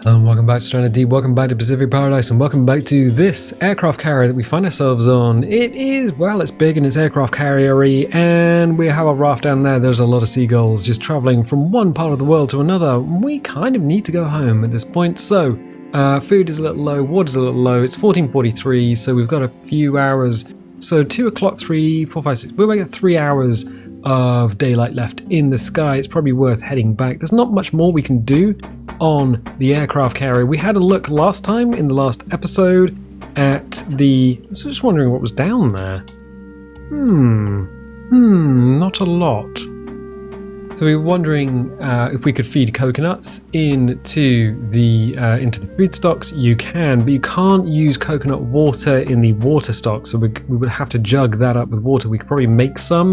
And welcome back to Stranded Deep, welcome back to Pacific Paradise, and welcome back to this aircraft carrier that we find ourselves on. It is, well, it's big and it's aircraft carrier-y, and we have a raft down there. There's a lot of seagulls just travelling from one part of the world to another. We kind of need to go home at this point, so food is a little low, water's a little low. It's 14:43, so we've got a few hours. So 2 o'clock, 3, 4, 5, 6. We've got 3 hours of daylight left in the sky. It's probably worth heading back. There's not much more we can do on the aircraft carrier. We had a look last time in the last episode at the... I was just wondering what was down there. Not a lot. So we were wondering if we could feed coconuts into the food stocks. You can, but you can't use coconut water in the water stock. So we would have to jug that up with water. We could probably make some.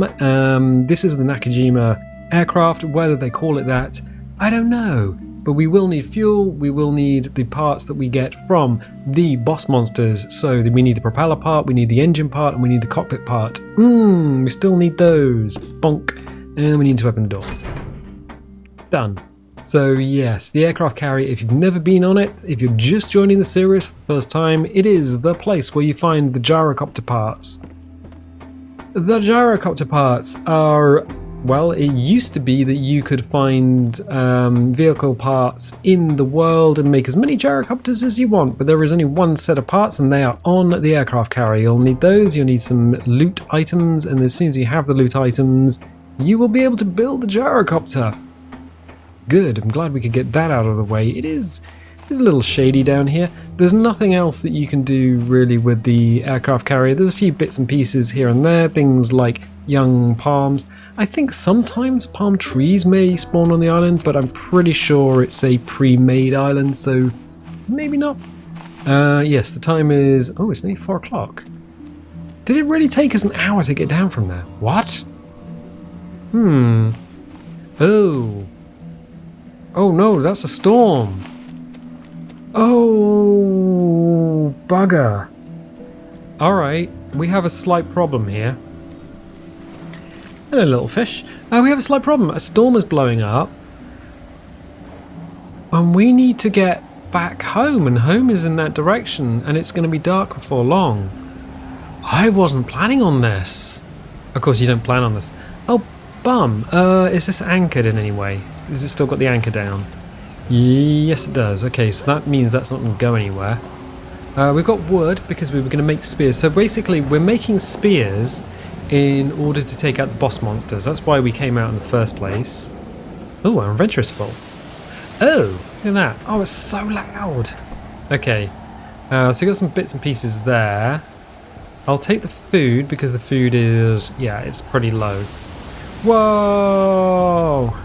This is the Nakajima aircraft. Whether they call it that, I don't know. But we will need fuel. We will need the parts that we get from the boss monsters. So we need the propeller part, we need the engine part, and we need the cockpit part. We still need those. Bonk. And we need to open the door. Done. So yes, the aircraft carrier, if you've never been on it, if you're just joining the series for the first time, it is the place where you find the gyrocopter parts. The gyrocopter parts are, well, it used to be that you could find vehicle parts in the world and make as many gyrocopters as you want, but there is only one set of parts and they are on the aircraft carrier. You'll need those, you'll need some loot items, and as soon as you have the loot items, you will be able to build the gyrocopter. Good, I'm glad we could get that out of the way. It's a little shady down here. There's nothing else that you can do really with the aircraft carrier. There's a few bits and pieces here and there, things like young palms. I think sometimes palm trees may spawn on the island, but I'm pretty sure it's a pre-made island, so maybe not. Yes, the time is... Oh, it's nearly 4 o'clock. Did it really take us an hour to get down from there? What? Oh. Oh no, that's a storm. Oh, bugger. Alright, we have a slight problem here. Hello, little fish. We have a slight problem. A storm is blowing up. And we need to get back home, and home is in that direction, and it's going to be dark before long. I wasn't planning on this. Of course, you don't plan on this. Oh, bum. Is this anchored in any way? Has it still got the anchor down? Yes, it does. Okay, so that means that's not going to go anywhere. We've got wood because we were going to make spears. So basically, we're making spears in order to take out the boss monsters. That's why we came out in the first place. Oh, our inventory is full. Oh, look at that. Oh, it's so loud. Okay, so we got some bits and pieces there. I'll take the food because the food is, yeah, it's pretty low. Whoa!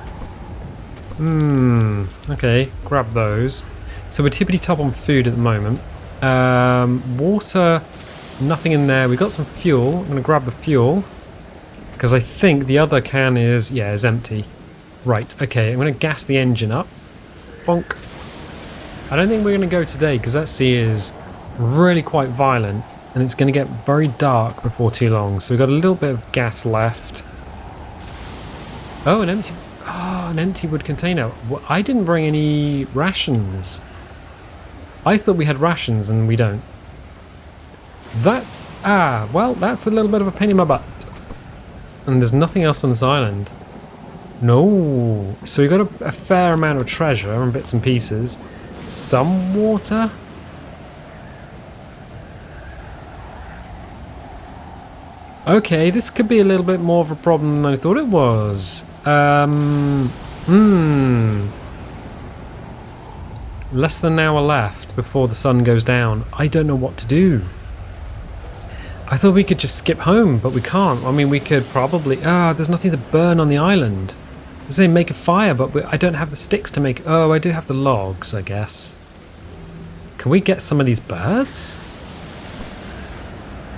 Okay, grab those. So we're tippity top on food at the moment. Water, nothing in there. We got some fuel. I'm going to grab the fuel because I think the other can is, yeah, is empty. Right, okay, I'm going to gas the engine up. Bonk. I don't think we're going to go today because that sea is really quite violent and it's going to get very dark before too long. So we've got a little bit of gas left. Oh, an empty wood container. Well, I didn't bring any rations. I thought we had rations and we don't. That's, well, that's a little bit of a pain in my butt. And there's nothing else on this island. No. So we've got a fair amount of treasure and bits and pieces. Some water. Okay, this could be a little bit more of a problem than I thought it was. Less than an hour left before the sun goes down. I don't know what to do. I thought we could just skip home, but we can't. I mean, we could probably... there's nothing to burn on the island. I say make a fire, but I don't have the sticks to make... Oh, I do have the logs, I guess. Can we get some of these birds?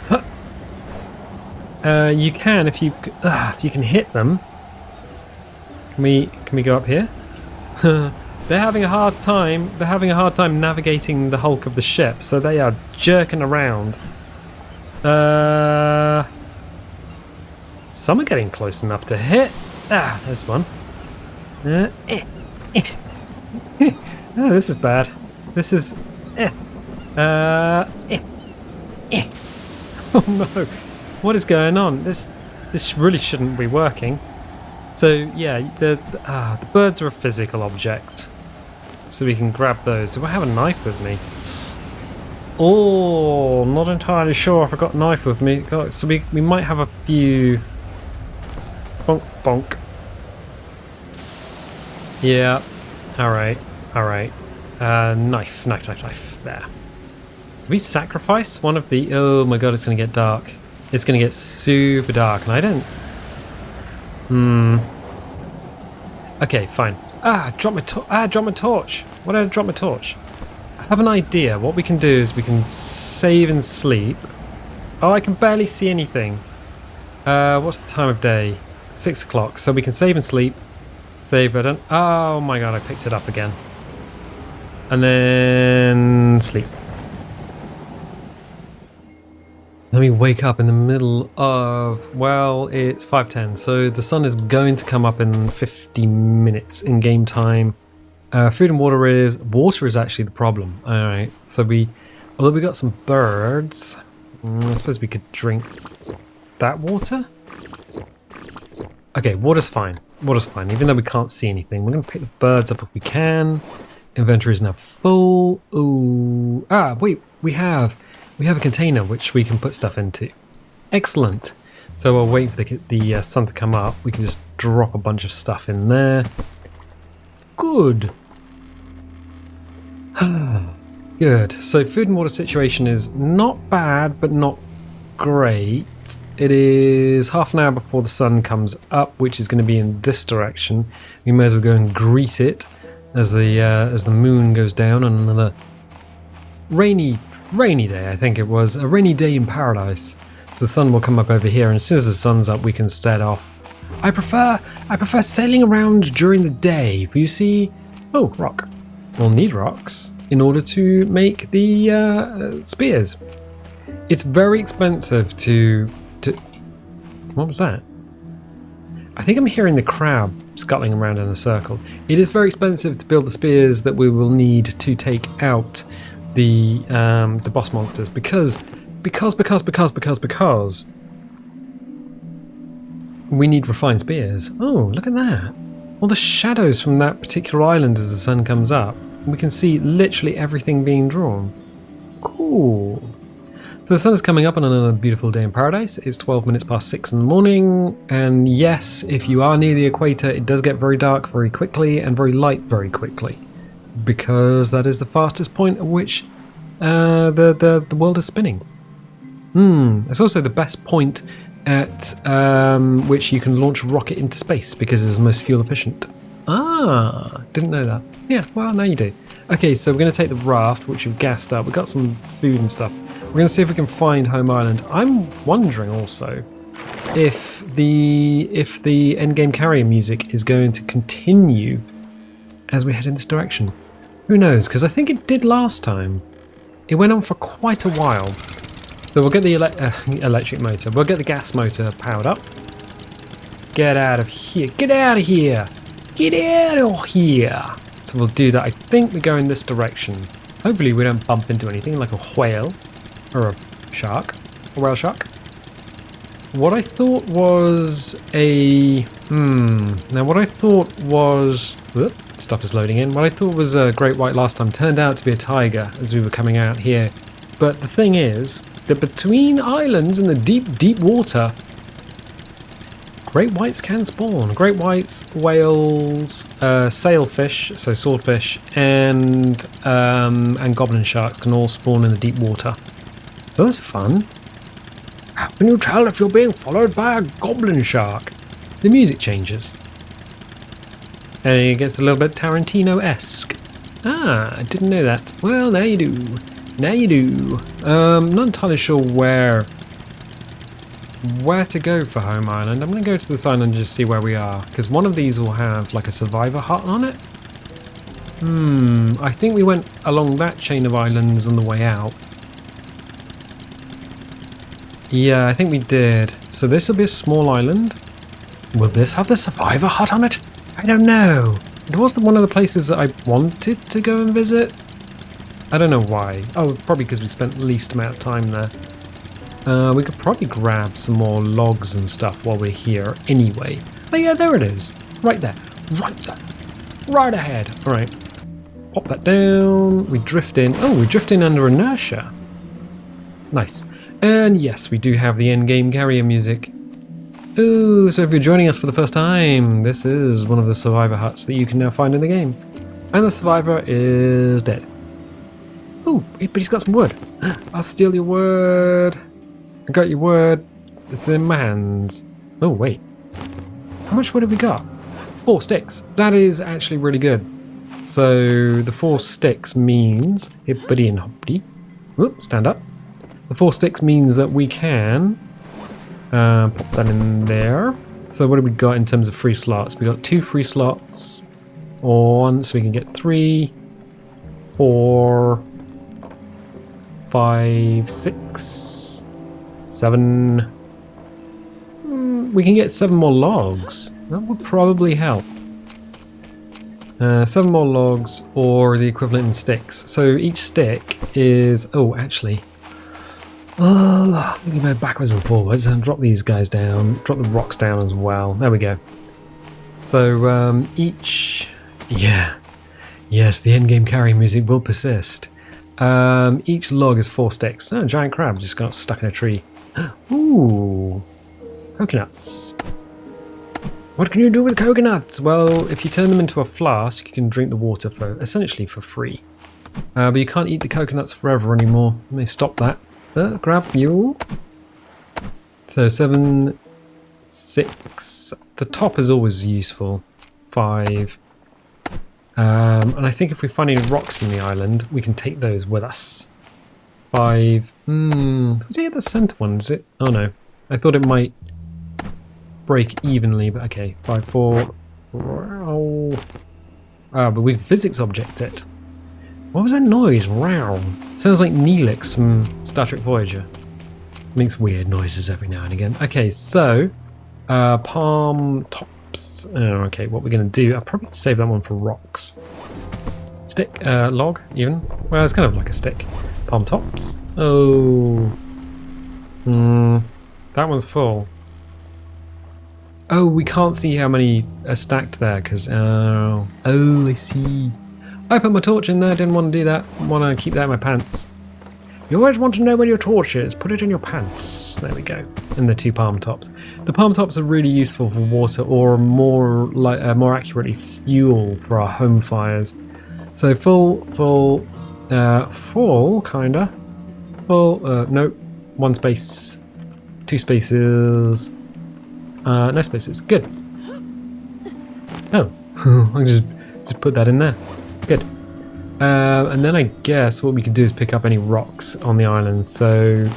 Huh. You can if you can hit them. Can we go up here? They're having a hard time. They're having a hard time navigating the hulk of the ship, so they are jerking around. Some are getting close enough to hit. There's one. Oh, this is bad. This is... Eh. Oh no. What is going on? This really shouldn't be working. So yeah, the birds are a physical object. So we can grab those. Do I have a knife with me? Oh, not entirely sure if I've got a knife with me. So we might have a few... Bonk, bonk. Yeah. Alright. Alright. Knife. There. Did we sacrifice one of the... Oh my god, it's going to get dark. It's going to get super dark, and I don't... Okay, fine. Drop my torch. Why did I drop my torch? I have an idea. What we can do is we can save and sleep. Oh, I can barely see anything. What's the time of day? 6 o'clock. So we can save and sleep. Save, I don't... Oh my god, I picked it up again. And then... sleep. Let me wake up in the middle of... Well, it's 5:10, so the sun is going to come up in 50 minutes in game time. Food and water is... Water is actually the problem. Alright, so we... Although we got some birds... I suppose we could drink that water? Okay, water's fine. Water's fine, even though we can't see anything. We're going to pick the birds up if we can. Inventory is now full. Ooh. Wait, we have a container which we can put stuff into. Excellent. So while waiting for the sun to come up, we can just drop a bunch of stuff in there. Good. Good. So food and water situation is not bad, but not great. It is half an hour before the sun comes up, which is going to be in this direction. We may as well go and greet it as the moon goes down on another rainy day. I think it was a rainy day in paradise. So the sun will come up over here, and as soon as the sun's up, we can set off. I prefer sailing around during the day. You see, oh, rock. We'll need rocks in order to make the spears. It's very expensive to. What was that? I think I'm hearing the crab scuttling around in a circle. It is very expensive to build the spears that we will need to take out the boss monsters because we need refined spears. Oh, look at that. All the shadows from that particular island as the sun comes up. We can see literally everything being drawn. Cool. So the sun is coming up on another beautiful day in paradise. It's 12 minutes past 6 in the morning, and yes, if you are near the equator, it does get very dark very quickly and very light very quickly, because that is the fastest point at which the world is spinning. It's also the best point at which you can launch a rocket into space, because it's the most fuel efficient. Didn't know that. Yeah, well, now you do. Okay, so we're going to take the raft, which we've gassed up. We've got some food and stuff. We're going to see if we can find Home Island. I'm wondering also if the endgame carrier music is going to continue as we head in this direction. Who knows? Because I think it did last time. It went on for quite a while. So we'll get the electric motor. We'll get the gas motor powered up. Get out of here. Get out of here. Get out of here. So we'll do that. I think we go in this direction. Hopefully we don't bump into anything like a whale. Or a shark. A whale shark. What I thought was a... Now what I thought was... Stuff is loading in. What I thought was a great white last time turned out to be a tiger as we were coming out here. But the thing is that between islands in the deep, deep water, great whites can spawn. Great whites, whales, sailfish, so swordfish, and goblin sharks can all spawn in the deep water. So that's fun. How can you tell if you're being followed by a goblin shark? The music changes. And it gets a little bit Tarantino-esque. I didn't know that. Well, now you do. Now you do. Not entirely sure where to go for Home Island. I'm going to go to this island and just see where we are, because one of these will have like a survivor hut on it. I think we went along that chain of islands on the way out. Yeah, I think we did. So this will be a small island. Will this have the survivor hut on it? I don't know. It was one of the places that I wanted to go and visit. I don't know why. Oh, probably because we spent the least amount of time there. We could probably grab some more logs and stuff while we're here anyway. Oh yeah, there it is. Right there. Right there. Right ahead. Alright. Pop that down. We drift in. Oh, we drift in under inertia. Nice. And yes, we do have the endgame carrier music. Ooh, so if you're joining us for the first time, this is one of the survivor huts that you can now find in the game. And the survivor is dead. Ooh, but he's got some wood. I'll steal your wood. I got your wood. It's in my hands. Oh, wait. How much wood have we got? 4 sticks. That is actually really good. So the 4 sticks means... Hippity and hoppity. Whoop, stand up. The 4 sticks means that we can... pop that in there. So what have we got in terms of free slots? We got 2 free slots on, so we can get 3, 4, 5, 6, 7. We can get 7 more logs. That would probably help. 7 more logs, or the equivalent in sticks. So each stick is... Oh, actually... Oh, we can go backwards and forwards and drop these guys down. Drop the rocks down as well. There we go. So each... Yeah. Yes, the endgame carrying music will persist. Each log is 4 sticks. Oh, a giant crab just got stuck in a tree. Ooh. Coconuts. What can you do with coconuts? Well, if you turn them into a flask, you can drink the water for essentially for free. But you can't eat the coconuts forever anymore. They stopped that. Grab you. So 7, 6. The top is always useful. 5. And I think if we find any rocks in the island, we can take those with us. 5. Did you get the center one? Is it? Oh no. I thought it might break evenly, but okay. 5, 4. Oh. But we physics object it. What was that noise? Wow. Sounds like Neelix from Star Trek Voyager. Makes weird noises every now and again. Okay, so palm tops. Oh, okay, what we're going to do, I'll probably save that one for rocks. Stick, log, even. Well, it's kind of like a stick. Palm tops. Oh. That one's full. Oh, we can't see how many are stacked there because... Oh, I see. I put my torch in there, didn't want to do that. Want to keep that in my pants. You always want to know where your torch is. Put it in your pants. There we go. And the 2 palm tops. The palm tops are really useful for water, or more accurately, fuel for our home fires. So full, kinda. Full, no, 1 space, 2 spaces, no spaces. Good. Oh, I just put that in there. Good. And then I guess what we can do is pick up any rocks on the island. So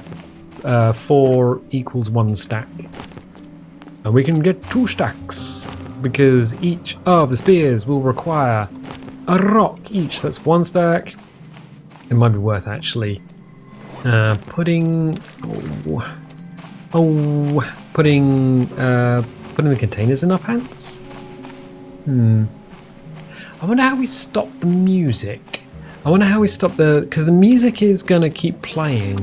4 equals 1 stack. And we can get 2 stacks because each of the spears will require a rock each. That's 1 stack. It might be worth actually putting the containers in our pants. I wonder how we stop the music. I wonder how we stop because the music is going to keep playing.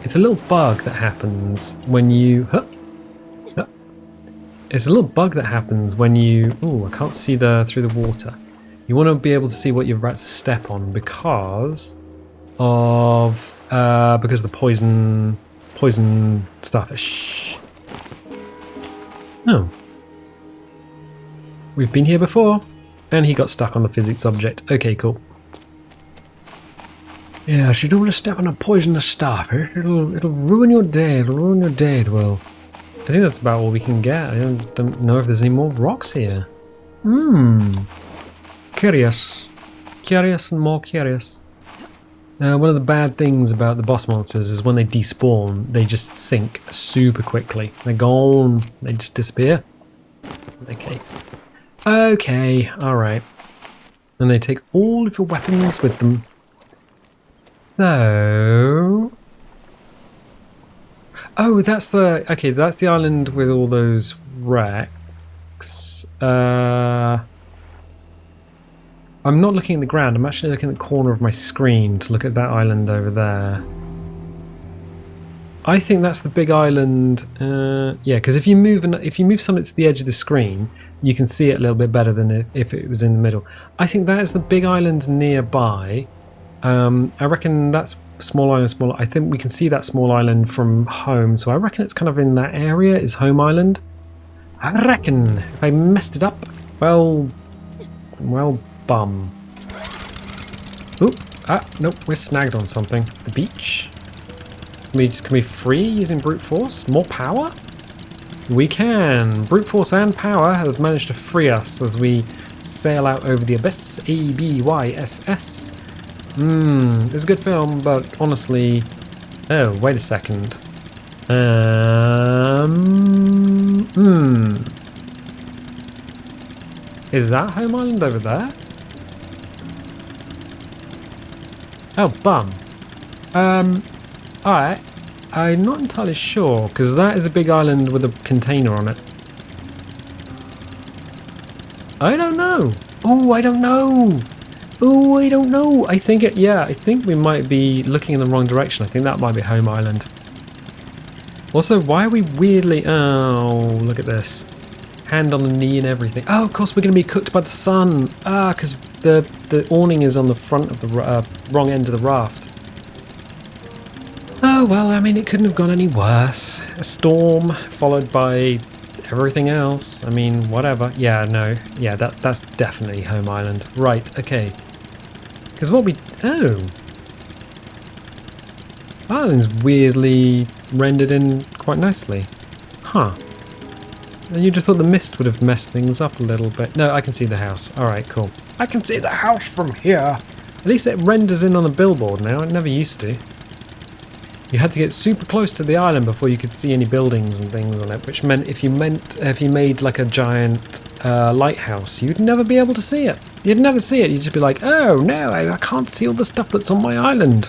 It's a little bug that happens when you... It's a little bug that happens when you... Oh, I can't see through the water. You want to be able to see what you're about to step on because of the poison starfish. Oh. We've been here before. And he got stuck on the physics object. Okay, cool. Yeah, you don't want to step on a poisonous starfish. It'll ruin your day. It'll ruin your day, it will. I think that's about all we can get. I don't know if there's any more rocks here. Curious. Curious and more curious. One of the bad things about the boss monsters is when they despawn, they just sink super quickly. They're gone. They just disappear. Okay. Okay, alright. And they take all of your weapons with them. So... Oh, that's the... Okay, that's the island with all those wrecks. I'm not looking at the ground, I'm actually looking at the corner of my screen to look at that island over there. I think that's the big island. Yeah, because if you move something to the edge of the screen, you can see it a little bit better than if it was in the middle. I think that is the big island nearby. I reckon that's small island, small. I think we can see that small island from home, so I reckon it's kind of in that area is home island. I reckon if I messed it up, well, bum. Oop, nope, we're snagged on something. The beach. Can we free using brute force? More power? We can. Brute force and power have managed to free us as we sail out over the abyss. ABYSS. It's a good film, but honestly... Oh, wait a second. Is that home island over there? Oh, bum. Alright. I'm not entirely sure, because that is a big island with a container on it. I don't know. Oh, I don't know. Oh, I don't know. I think I think we might be looking in the wrong direction. I think that might be home island. Also, why are we weirdly... Oh, look at this. Hand on the knee and everything. Oh, of course we're going to be cooked by the sun. Because the awning is on the front of the wrong end of the raft. Oh, well, I mean, it couldn't have gone any worse. A storm followed by everything else. I mean, whatever. Yeah, no. Yeah, that's definitely home island. Right, okay. Because what we... Oh. Island's weirdly rendered in quite nicely. Huh. And you just thought the mist would have messed things up a little bit. No, I can see the house. Alright, cool. I can see the house from here. At least it renders in on the billboard now. It never used to. You had to get super close to the island before you could see any buildings and things on it, which meant if you made like a giant lighthouse, you'd never be able to see it. You'd never see it. You'd just be like, oh no, I can't see all the stuff that's on my island.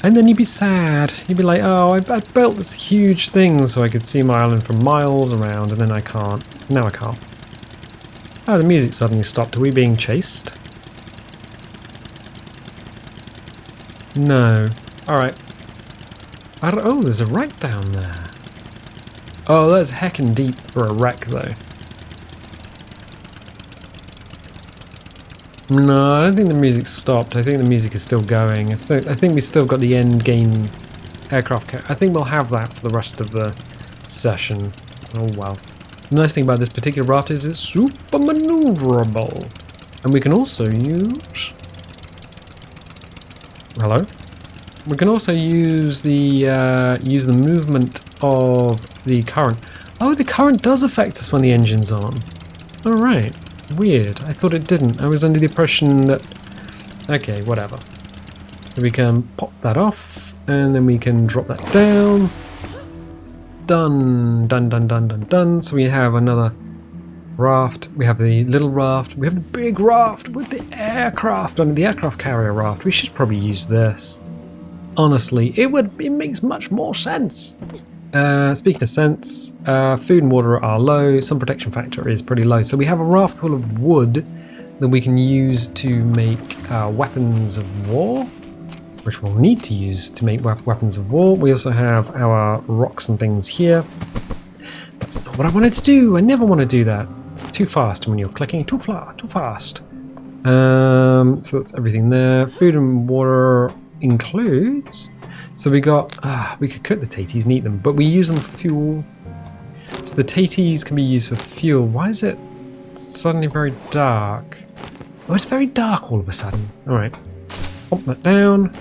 And then you'd be sad. You'd be like, oh, I built this huge thing so I could see my island for miles around, and then I can't. Now I can't. Oh, the music suddenly stopped. Are we being chased? No. Alright. Oh, there's a wreck down there. Oh, that's heckin' deep for a wreck, though. No, I don't think the music stopped. I think the music is still going. I think we still got the end game aircraft. I think we'll have that for the rest of the session. Oh, well. The nice thing about this particular raft is it's super maneuverable. And we can also use... Hello? We can also use the movement of the current. Oh, the current does affect us when the engine's on. All right, weird. I thought it didn't. I was under the impression that... Okay, whatever. So we can pop that off, and then we can drop that down. Done, done, done, done, done, done. So we have another raft. We have the little raft. We have the big raft with the aircraft on the aircraft carrier raft. We should probably use this. Honestly, it makes much more sense. Speaking of sense, food and water are low. Some protection factor is pretty low. So we have a raft full of wood that we can use to make weapons of war, which we'll need to use to make weapons of war. We also have our rocks and things here. That's not what I wanted to do. I never want to do that. It's too fast when you're clicking. Too fast. So that's everything there. Food and water includes, so we got we could cook the taties and eat them, but we use them for fuel. So the taties can be used for fuel. Why is it suddenly very dark? Oh, it's very dark all of a sudden. All right, pop that down,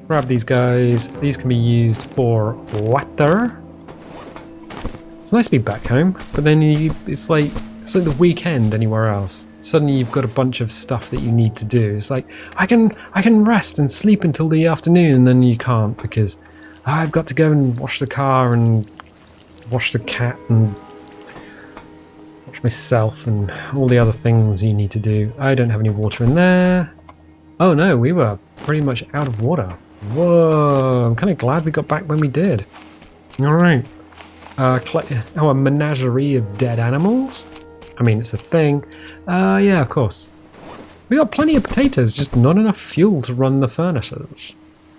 grab these guys. These can be used for water. It's nice to be back home, but then it's like the weekend anywhere else. Suddenly you've got a bunch of stuff that you need to do. It's like, I can rest and sleep until the afternoon, and then you can't because I've got to go and wash the car and wash the cat and wash myself and all the other things you need to do. I don't have any water in there. Oh no, we were pretty much out of water. Whoa, I'm kind of glad we got back when we did. Alright. Our menagerie of dead animals. I mean, it's a thing. Yeah, of course. We got plenty of potatoes, just not enough fuel to run the furnaces.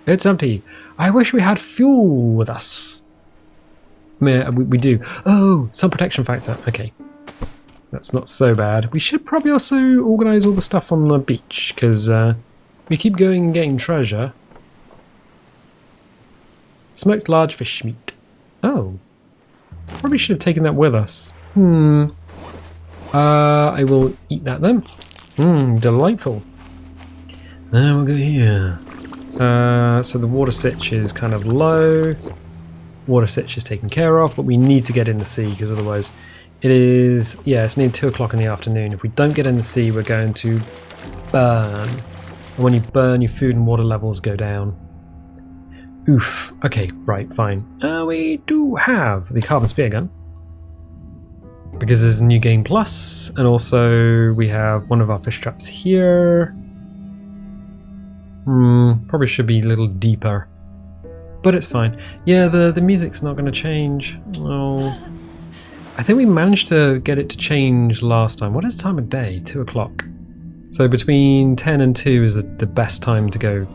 It's empty. I wish we had fuel with us. I mean, we do. Oh, some protection factor. Okay. That's not so bad. We should probably also organise all the stuff on the beach, because we keep going and getting treasure. Smoked large fish meat. Oh. Probably should have taken that with us. I will eat that then. Delightful. Then we'll go here. So the water sitch is kind of low. Water sitch is taken care of, but we need to get in the sea because otherwise it is, yeah, it's near 2 o'clock in the afternoon. If we don't get in the sea, we're going to burn. And when you burn, your food and water levels go down. Oof. Okay, right, fine. We do have the carbon spear gun because there's a new game plus, and also we have one of our fish traps here. Probably should be a little deeper, but it's fine. Yeah, the music's not going to change. Oh, I think we managed to get it to change last time. What is time of day? 2 o'clock. So between 10 and 2 is the best time to go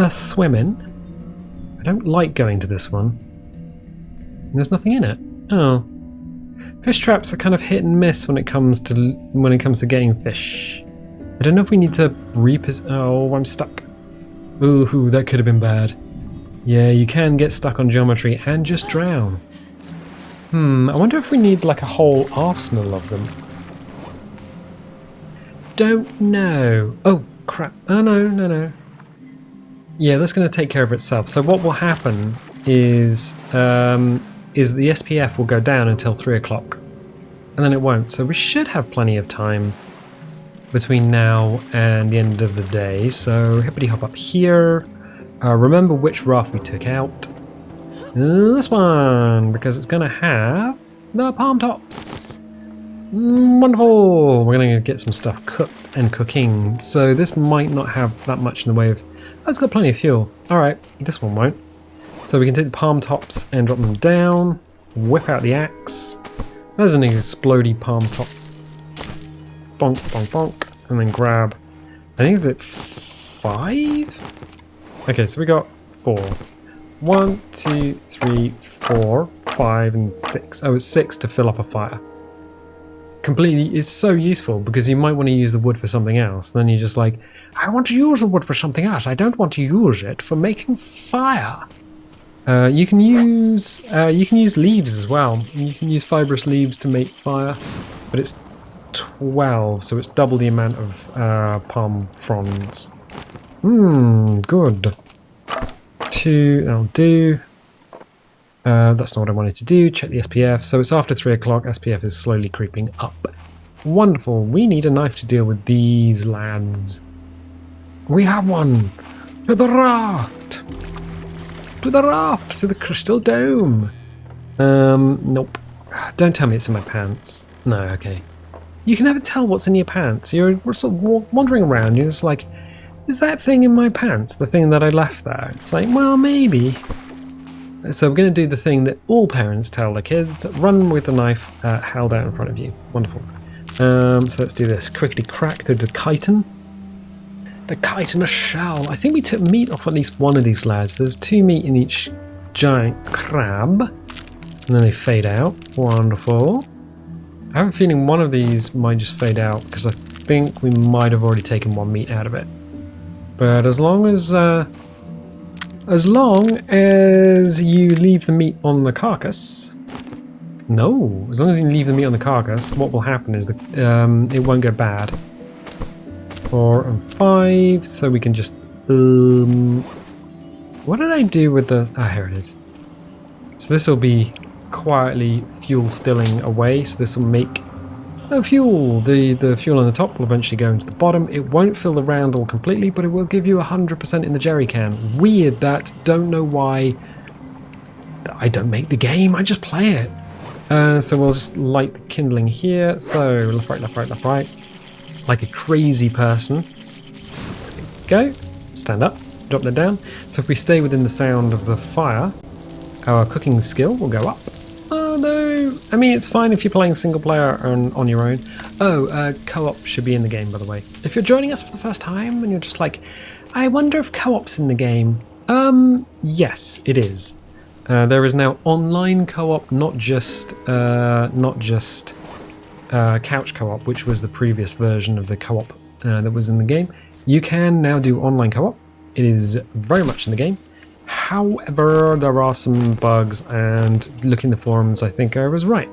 swimming. I don't like going to this one. There's nothing in it. Oh. Fish traps are kind of hit and miss when it comes to getting fish. I don't know if we need to oh, I'm stuck. Ooh, that could have been bad. Yeah, you can get stuck on geometry and just drown. I wonder if we need like a whole arsenal of them. Don't know. Oh, crap. Oh, no. Yeah, that's going to take care of itself. So what will happen is the SPF will go down until 3 o'clock. And then it won't. So we should have plenty of time between now and the end of the day. So hippity hop up here. Remember which raft we took out. This one, because it's going to have the palm tops. Wonderful. We're going to get some stuff cooked and cooking. So this might not have that much in the way of... Oh, it's got plenty of fuel. Alright, this one won't. So we can take the palm tops and drop them down. Whip out the axe. There's an explodey palm top. Bonk, bonk, bonk. And then grab... I think, is it 5? Okay, so we got 4. 1, 2, 3, 4, 5, and 6. Oh, it's 6 to fill up a fire. Completely is so useful because you might want to use the wood for something else. Then you're just like, I want to use the wood for something else. I don't want to use it for making fire. You can use leaves as well. You can use fibrous leaves to make fire, but it's 12, so it's double the amount of palm fronds. Good. 2, that'll do. That's not what I wanted to do. Check the SPF. So it's after 3 o'clock. SPF is slowly creeping up. Wonderful. We need a knife to deal with these lads. We have one. To the raft. To the raft. To the crystal dome. Nope. Don't tell me it's in my pants. No, okay. You can never tell what's in your pants. You're sort of wandering around. You're just like, is that thing in my pants? The thing that I left there? It's like, well, maybe. So we're going to do the thing that all parents tell their kids. Run with the knife held out in front of you. Wonderful. So let's do this. Quickly crack through the chitin. The chitinous shell. I think we took meat off at least one of these lads. There's 2 meat in each giant crab. And then they fade out. Wonderful. I have a feeling one of these might just fade out because I think we might have already taken 1 meat out of it. But as long as you leave the meat on the carcass... No, as long as you leave the meat on the carcass, what will happen is it won't go bad. 4 and 5, so we can just... what did I do with the... Ah, here it is. So this will be quietly fuel stilling away, so this will make... Oh, fuel! The fuel on the top will eventually go into the bottom. It won't fill the roundel completely, but it will give you 100% in the jerry can. Weird that. Don't know why. I don't make the game, I just play it. So we'll just light the kindling here. So left, right, left, right, left, right. Like a crazy person. There we go. Stand up. Drop that down. So if we stay within the sound of the fire, our cooking skill will go up. Oh no! I mean, it's fine if you're playing single player on your own. Oh, co-op should be in the game, by the way. If you're joining us for the first time and you're just like, I wonder if co-op's in the game. Yes, it is. There is now online co-op, not just couch co-op, which was the previous version of the co-op that was in the game. You can now do online co-op. It is very much in the game. However, there are some bugs, and looking the forums, I think I was right.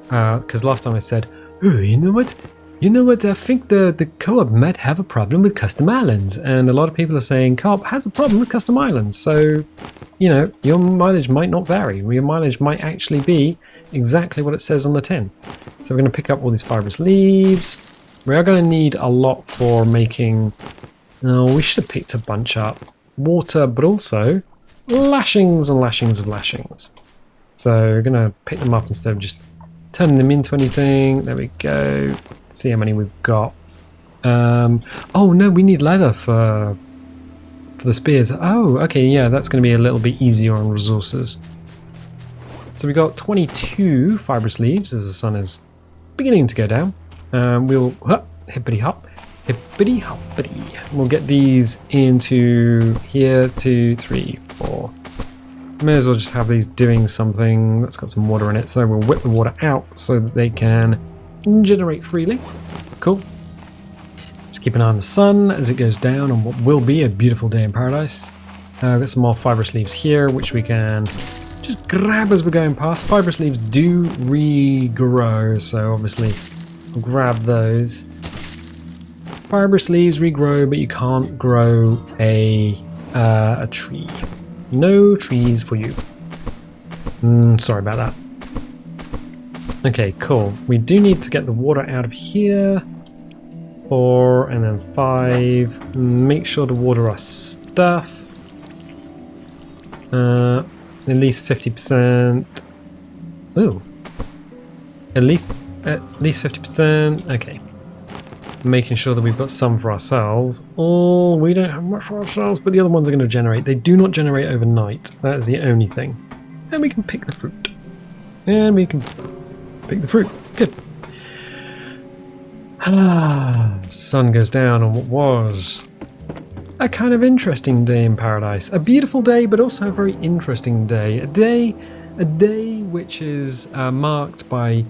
Because last time I said, oh, you know what? I think the co-op might have a problem with custom islands, and a lot of people are saying co-op has a problem with custom islands. So, you know, your mileage might not vary. Your mileage might actually be exactly what it says on the tin. So we're going to pick up all these fibrous leaves. We are going to need a lot for making... Oh, we should have picked a bunch up. Water, but also lashings and lashings of lashings. So we're going to pick them up instead of just turning them into anything. There we go. Let's see how many we've got. Oh no, we need leather for the spears. Oh, okay, yeah, that's going to be a little bit easier on resources. So we got 22 fibrous leaves as the sun is beginning to go down. We'll hippity hop, hippity hoppity. We'll get these into here, 2, 3, 4. May as well just have these doing something that's got some water in it. So we'll whip the water out so that they can generate freely. Cool. Just keep an eye on the sun as it goes down on what will be a beautiful day in paradise. I've got some more fibrous leaves here, which we can just grab as we're going past. Fibrous leaves do regrow, so obviously we'll grab those. Fibrous leaves regrow, but you can't grow a tree. No trees for you. Sorry about that. Okay, cool. We do need to get the water out of here. 4 and then 5. Make sure to water our stuff. At least 50%. Ooh. At least 50%. Okay. Making sure that we've got some for ourselves. Oh, we don't have much for ourselves, but the other ones are going to generate. They do not generate overnight. That is the only thing. And we can pick the fruit. And we can pick the fruit. Good. Sun goes down on what was a kind of interesting day in paradise. A beautiful day, but also a very interesting day. A day which is marked by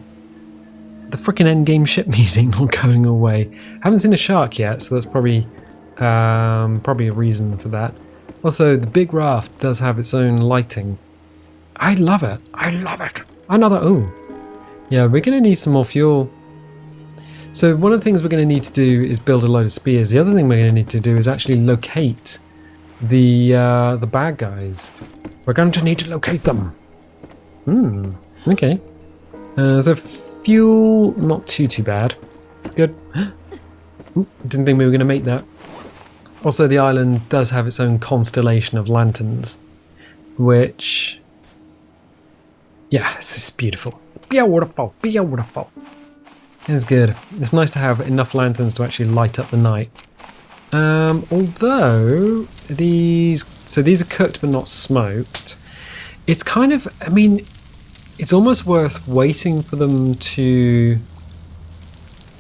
the frickin' endgame ship music not going away. Haven't seen a shark yet, so that's probably a reason for that. Also, the big raft does have its own lighting. I love it. I love it. Another... Oh. Yeah, we're going to need some more fuel. So one of the things we're going to need to do is build a load of spears. The other thing we're going to need to do is actually locate the bad guys. We're going to need to locate them. Okay. So fuel, not too bad. Good. Didn't think we were going to make that. Also, the island does have its own constellation of lanterns, which... yeah, this is beautiful. Beautiful, beautiful. It's good. It's nice to have enough lanterns to actually light up the night. Although these are cooked but not smoked. It's kind of, I mean, it's almost worth waiting for them to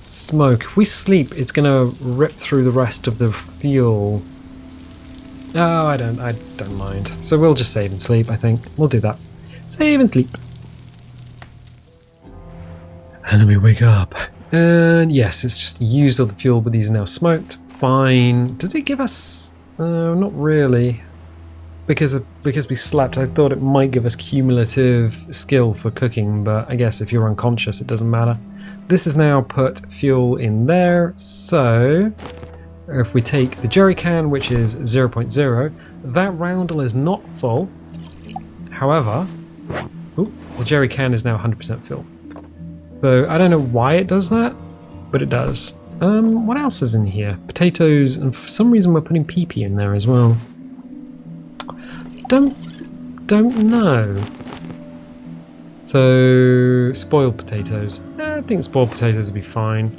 smoke. If we sleep, it's gonna rip through the rest of the fuel. Oh, I don't mind. So we'll just save and sleep, I think. We'll do that. Save and sleep. And then we wake up. And yes, it's just used all the fuel, but these are now smoked. Fine. Does it give us... not really. Because we slept, I thought it might give us cumulative skill for cooking, but I guess if you're unconscious, it doesn't matter. This has now put fuel in there, so... if we take the jerry can, which is 0.0, that roundel is not full. However, the jerry can is now 100% full. So I don't know why it does that, but it does. What else is in here? Potatoes, and for some reason we're putting pee-pee in there as well. Don't know. So spoiled potatoes. I think spoiled potatoes would be fine.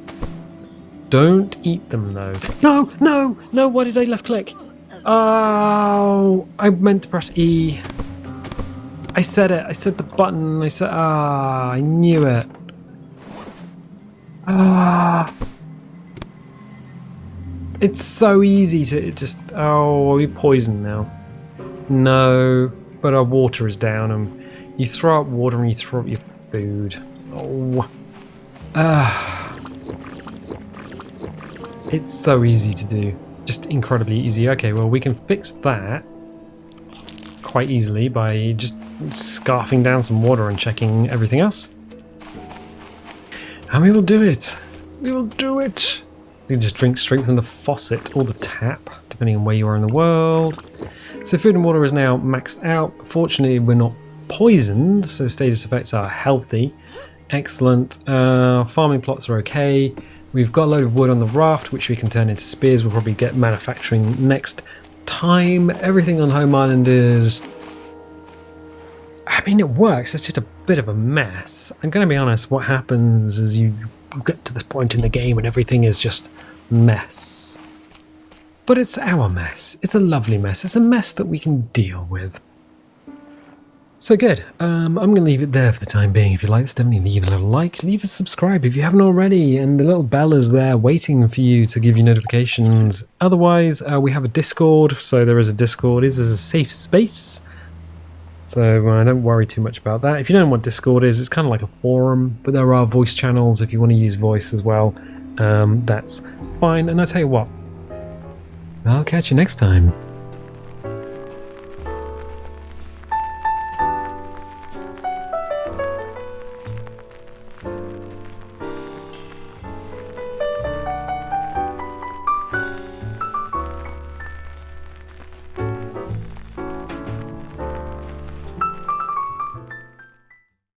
Don't eat them though. No! Why did I left click? Oh, I meant to press E. I said it. I said the button. I said I knew it. Ah. It's so easy to just... Oh, we're poisoned now. No, but our water is down and you throw up water and you throw up your food. Oh. It's so easy to do. Just incredibly easy. Okay, well, we can fix that quite easily by just scarfing down some water and checking everything else. And we will do it. We will do it. You can just drink straight from the faucet or the tap, depending on where you are in the world. So food and water is now maxed out. Fortunately, we're not poisoned, so status effects are healthy. Excellent. Farming plots are okay. We've got a load of wood on the raft, which we can turn into spears. We'll probably get manufacturing next time. Everything on Home Island is... I mean, it works. It's just a bit of a mess. I'm going to be honest, what happens is you get to this point in the game and everything is just mess. But it's our mess. It's a lovely mess. It's a mess that we can deal with. So good. I'm going to leave it there for the time being. If you like this, definitely leave a little like, leave a subscribe if you haven't already, and the little bell is there waiting for you to give you notifications. Otherwise, we have a Discord, so there is a Discord. It is a safe space, so don't worry too much about that. If you don't know what Discord is, it's kind of like a forum, but there are voice channels if you want to use voice as well. That's fine, and I'll tell you what, I'll catch you next time.